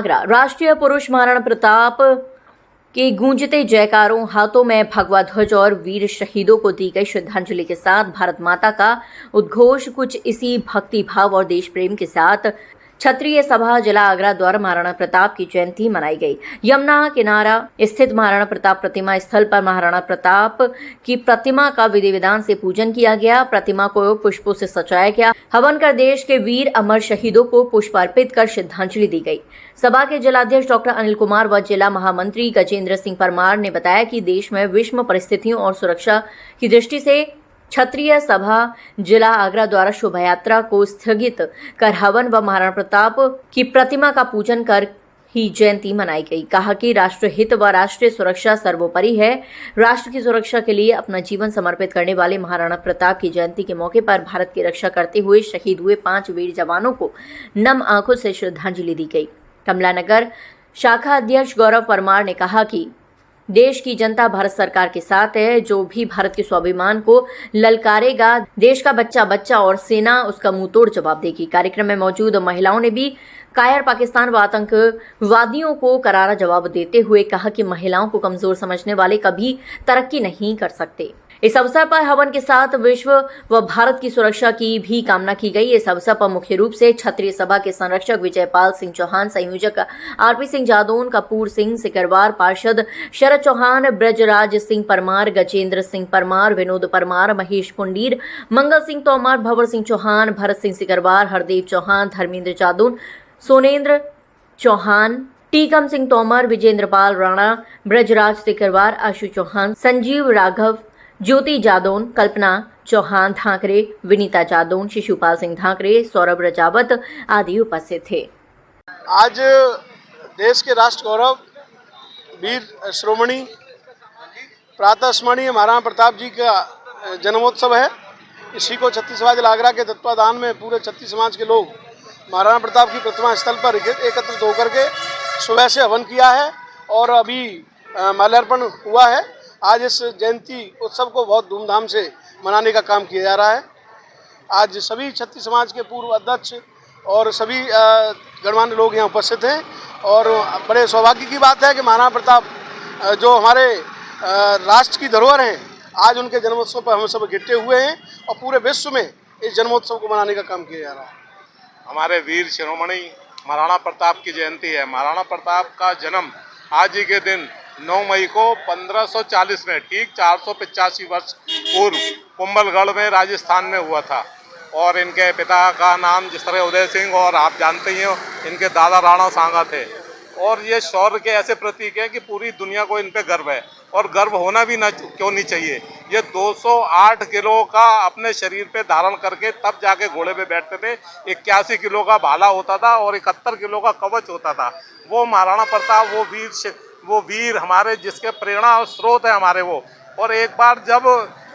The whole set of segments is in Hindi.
आगरा राष्ट्रीय पुरुष महाराणा प्रताप के गूंजते जयकारों, हाथों में भगवा ध्वज और वीर शहीदों को दी गई श्रद्धांजलि के साथ भारत माता का उद्घोष कुछ इसी भक्ति भाव और देश प्रेम के साथ क्षत्रिय सभा जिला आगरा द्वारा महाराणा प्रताप की जयंती मनाई गई। यमुना किनारा स्थित महाराणा प्रताप प्रतिमा स्थल पर महाराणा प्रताप की प्रतिमा का विधि विधान से पूजन किया गया। प्रतिमा को पुष्पों से सजाया गया। हवन कर देश के वीर अमर शहीदों को पुष्प अर्पित कर श्रद्धांजलि दी गई। सभा के जिलाध्यक्ष डॉक्टर अनिल कुमार व जिला महामंत्री गजेंद्र सिंह परमार ने बताया कि देश में विषम परिस्थितियों और सुरक्षा की दृष्टि से क्षत्रिय सभा जिला आगरा द्वारा शोभा यात्रा को स्थगित कर हवन व महाराणा प्रताप की प्रतिमा का पूजन कर ही जयंती मनाई गई। कहा कि राष्ट्रहित व राष्ट्रीय सुरक्षा सर्वोपरि है। राष्ट्र की सुरक्षा के लिए अपना जीवन समर्पित करने वाले महाराणा प्रताप की जयंती के मौके पर भारत की रक्षा करते हुए शहीद हुए 5 वीर जवानों को नम आंखों से श्रद्धांजलि दी गई। कमलानगर शाखा अध्यक्ष गौरव परमार ने कहा कि देश की जनता भारत सरकार के साथ है। जो भी भारत के स्वाभिमान को ललकारेगा, देश का बच्चा बच्चा और सेना उसका मुंह तोड़ जवाब देगी। कार्यक्रम में मौजूद महिलाओं ने भी कायर पाकिस्तान व आतंकवादियों को करारा जवाब देते हुए कहा कि महिलाओं को कमजोर समझने वाले कभी तरक्की नहीं कर सकते। इस अवसर पर हवन के साथ विश्व व भारत की सुरक्षा की भी कामना की गई। इस अवसर पर मुख्य रूप से क्षत्रिय सभा के संरक्षक विजयपाल सिंह चौहान, संयोजक आरपी सिंह जादौन, कपूर सिंह सिकरवार, पार्षद शरद चौहान, ब्रजराज सिंह परमार, गजेंद्र सिंह परमार, विनोद परमार, महेश पुंडीर, मंगल सिंह तोमर, भंवर सिंह चौहान, भरत सिंह सिकरवार, हरदेव चौहान, धर्मेंद्र जादौन, सोनेन्द्र चौहान, टीकम सिंह तोमर, विजेंद्र पाल राणा, ब्रजराज सिकरवार, आशु चौहान, संजीव राघव, ज्योति जादौन, कल्पना चौहान धाकरे, विनीता जादौन, शिशुपाल सिंह धाकरे, सौरभ रजावत आदि उपस्थित थे। आज देश के राष्ट्र गौरव वीर श्रोमणी प्रातः स्मरणीय महाराणा प्रताप जी का जन्मोत्सव है। इसी को छत्तीस समाज जिला आगरा के तत्वाधान में पूरे छत्तीस समाज के लोग महाराणा प्रताप की प्रतिमा स्थल पर एकत्रित होकर के सुबह से हवन किया है और अभी माल्यार्पण हुआ है। आज इस जयंती उत्सव को बहुत धूमधाम से मनाने का काम किया जा रहा है। आज सभी छत्तीस समाज के पूर्व अध्यक्ष और सभी गणमान्य लोग यहाँ उपस्थित हैं और बड़े सौभाग्य की बात है कि महाराणा प्रताप जो हमारे राष्ट्र की धरोहर हैं, आज उनके जन्मोत्सव पर हम सब इकट्ठे हुए हैं और पूरे विश्व में इस जन्मोत्सव को मनाने का काम किया जा रहा है। हमारे वीर शिरोमणि महाराणा प्रताप की जयंती है। महाराणा प्रताप का जन्म आज ही के दिन 9 मई को 1540 में ठीक 485 वर्ष पूर्व कुंभलगढ़ में राजस्थान में हुआ था। और इनके पिता का नाम जिस तरह उदय सिंह और आप जानते ही हो इनके दादा राणा सांगा थे। और ये शौर्य के ऐसे प्रतीक हैं कि पूरी दुनिया को इन पे गर्व है और गर्व होना भी ना क्यों नहीं चाहिए। ये 208 किलो का अपने शरीर पे धारण करके तब जाके घोड़े पे बैठते थे। 81 किलो का भाला होता था और 71 किलो का कवच होता था। वो महाराणा प्रताप वो वीर हमारे जिसके प्रेरणा और स्रोत है हमारे वो। और एक बार जब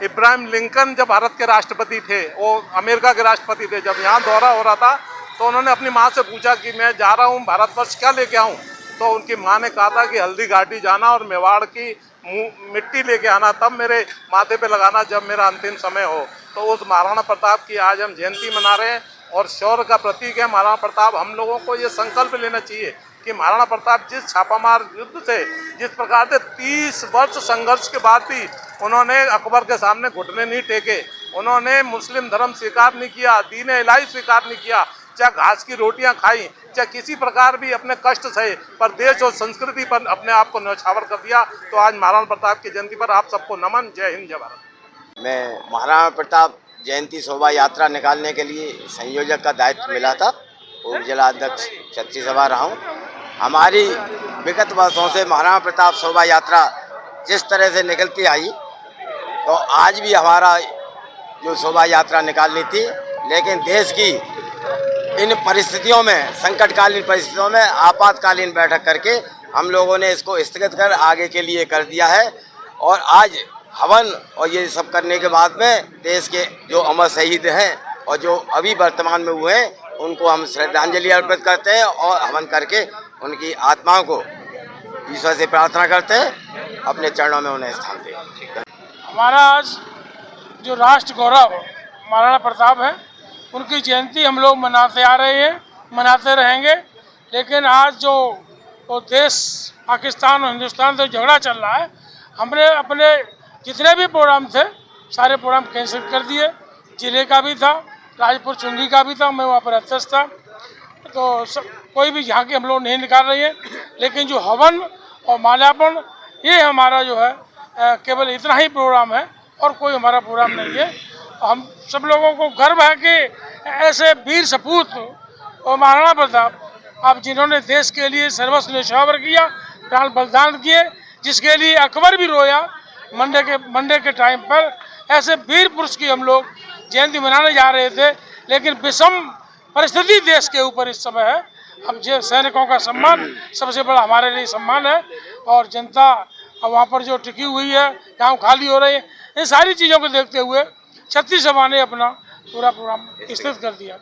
इब्राहिम लिंकन जब भारत के राष्ट्रपति थे, वो अमेरिका के राष्ट्रपति थे, जब यहाँ दौरा हो रहा था तो उन्होंने अपनी माँ से पूछा कि मैं जा रहा हूँ भारतवर्ष, क्या लेके आऊँ। तो उनकी माँ ने कहा था कि हल्दी घाटी जाना और मेवाड़ की मिट्टी लेके आना, तब मेरे माथे पे लगाना जब मेरा अंतिम समय हो। तो उस महाराणा प्रताप की आज हम जयंती मना रहे हैं और शौर्य का प्रतीक है महाराणा प्रताप। हम लोगों को ये संकल्प लेना चाहिए कि महाराणा प्रताप जिस छापामार युद्ध से जिस प्रकार से 30 वर्ष संघर्ष के बाद भी उन्होंने अकबर के सामने घुटने नहीं टेके, उन्होंने मुस्लिम धर्म स्वीकार नहीं किया, दीन इलाही स्वीकार नहीं किया, चाहे घास की रोटियां खाई, चाहे किसी प्रकार भी अपने कष्ट सहे, पर देश और संस्कृति पर अपने आप को न्यौछावर कर दिया। तो आज महाराणा प्रताप की जयंती पर आप सबको नमन। जय हिंद, जय भारत। मैं महाराणा प्रताप जयंती शोभा यात्रा निकालने के लिए संयोजक का दायित्व मिला था। उप जिला अध्यक्ष क्षत्रिय सभा रहा हूँ। हमारी विगत वर्षों से महाराणा प्रताप शोभा यात्रा जिस तरह से निकलती आई, तो आज भी हमारा जो शोभा यात्रा निकालनी थी, लेकिन देश की इन परिस्थितियों में, संकटकालीन परिस्थितियों में आपातकालीन बैठक करके हम लोगों ने इसको स्थगित कर आगे के लिए कर दिया है। और आज हवन और ये सब करने के बाद में देश के जो अमर शहीद हैं और जो अभी वर्तमान में हुए हैं, उनको हम श्रद्धांजलि अर्पित करते हैं और हवन करके उनकी आत्माओं को ईश्वर से प्रार्थना करते हैं, अपने चरणों में उन्हें स्थान दें। हमारा आज जो राष्ट्र गौरव महाराणा प्रताप है, उनकी जयंती हम लोग मनाते आ रहे हैं, मनाते रहेंगे। लेकिन आज जो तो देश पाकिस्तान और हिंदुस्तान से झगड़ा चल रहा है, हमने अपने जितने भी प्रोग्राम थे सारे प्रोग्राम कैंसिल कर दिए। जिले का भी था, राजपुर चुंगी का भी था, मैं वहाँ पर अध्यक्ष था, तो कोई भी यहाँ के हम लोग नहीं निकाल रहे हैं। लेकिन जो हवन और माल्यार्पण ये हमारा जो है केवल इतना ही प्रोग्राम है और कोई हमारा प्रोग्राम नहीं है। हम सब लोगों को गर्व है कि ऐसे वीर सपूत और महाराणा प्रताप अब जिन्होंने देश के लिए सर्वस्व न्यौछावर किया, प्राण बलिदान किए, जिसके लिए अकबर भी रोया मंडे के टाइम पर, ऐसे वीर पुरुष की हम लोग जयंती मनाने जा रहे थे। लेकिन विषम परिस्थिति देश के ऊपर इस समय है। अब जो सैनिकों का सम्मान सबसे बड़ा हमारे लिए सम्मान है, और जनता वहाँ पर जो टिकी हुई है, गांव खाली हो रहे हैं, इन सारी चीज़ों को देखते हुए छत्तीस सभा ने अपना पूरा प्रोग्राम स्थगित कर दिया।